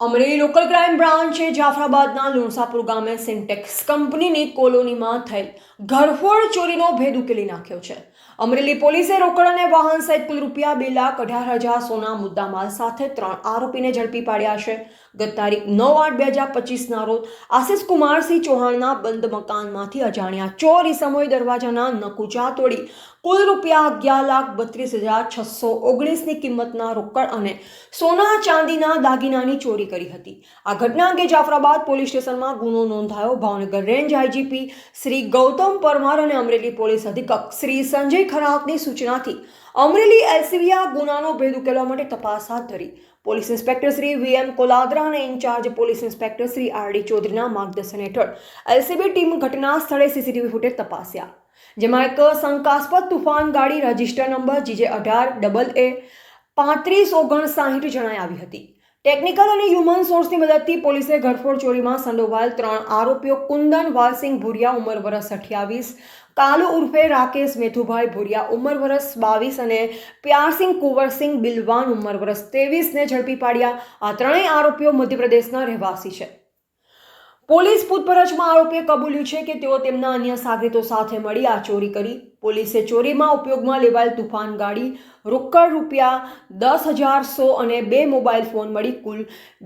Amreli local crime બ્રાન્ચે જાફરાબાદના લુણસાપુર ગામે syntax કંપનીની કોલોનીમાં થયેલ ઘરફોડ ચોરીનો ભેદ ઉકેલી નાખ્યો છે. અમરેલી પોલીસે રોકડ અને વાહન સહિત કુલ ₹2,18,000 સોના મુદ્દામાલ સાથે 3 આરોપીને ઝડપી પાડ્યા છે. ગત તારીખ 9/8/2025ના રોજ આશિષ કુમારસિંહ ચૌહાણના બંધ મકાનમાંથી અજાણ્યા ચોર ઈસમોએ દરવાજાના નકુચા તોડી કુલ ₹11,32,619ની કિંમતના રોકડ અને સોના ચાંદીના દાગીનાની ચોરી કરી હતી. આ ઘટના અંગે જાફરાબાદ પોલીસ સ્ટેશનમાં ગુનો નોંધાયો. ભાવનગર રેન્જ આઈજીપી શ્રી ગૌતમ પરમાર અને અમરેલી પોલીસ અધિક્ષક શ્રી સંજય ખરાતની સૂચનાથી અમરેલી એલસીબી આ ગુનાનો ભેદ ઉકેલવા માટે તપાસ હાથ ધરી. Police inspector Shri VM Koladara અને incharge police inspector Shri RD ચૌધરીના માર્ગદર્શન હેઠળ એલસીબી ટીમ ઘટના સ્થળે સીસીટીવી ફૂટેજ તપાસ્યા, જેમાં એક શંકાસ્પદ તુફાન ગાડી રજિસ્ટર નંબર GJ18AA3559 જણાઈ આવી હતી. ટેકનિકલ અને હ્યુમન સોર્સની મદદથી પોલીસે ઘરફોડ ચોરીમાં સંડોવાયેલ 3 આરોપીઓ કુંદન વાલસિંહ ભુરિયા ઉંમર વર્ષ 28, કાલુ ઉર્ફે રાકેશ મેથુભાઈ ભુરિયા ઉંમર વર્ષ 22 અને પ્યારસિંહ કુંવરસિંહ બિલવાન ઉંમર વર્ષ 23ને ઝડપી પાડ્યા. આ ત્રણેય આરોપીઓ મધ્યપ્રદેશના રહેવાસી છે. પોલીસ પૂછપરછમાં આરોપીએ કબૂલ્યું છે કે તેઓ તેમના અન્ય સાગરીતો સાથે મળી આ ચોરી કરી. પોલીસે ચોરીમાં ઉપયોગમાં લેવાયેલ તુફાન ગાડી, રોકડ ₹10,100 અને 2 મોબાઈલ ફોન મળી કુલ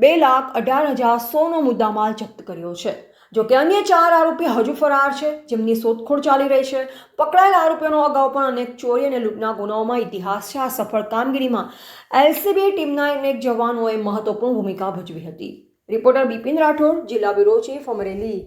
₹2,18,100નો મુદ્દામાલ જપ્ત કર્યો છે. જો કે અન્ય 4 આરોપી હજુ ફરાર છે, જેમની શોધખોળ ચાલી રહી છે. પકડાયેલ આરોપીઓનો અગાઉ પણ અનેક ચોરી અને લૂંટના ગુનાઓમાં ઇતિહાસ છે. આ સફળ કામગીરીમાં એલસીબી ટીમના અનેક જવાનોએ મહત્વપૂર્ણ ભૂમિકા ભજવી હતી. રિપોર્ટર બિપિન રાઠોડ, જિલ્લા બ્યુરો ચીફ, અમરેલી.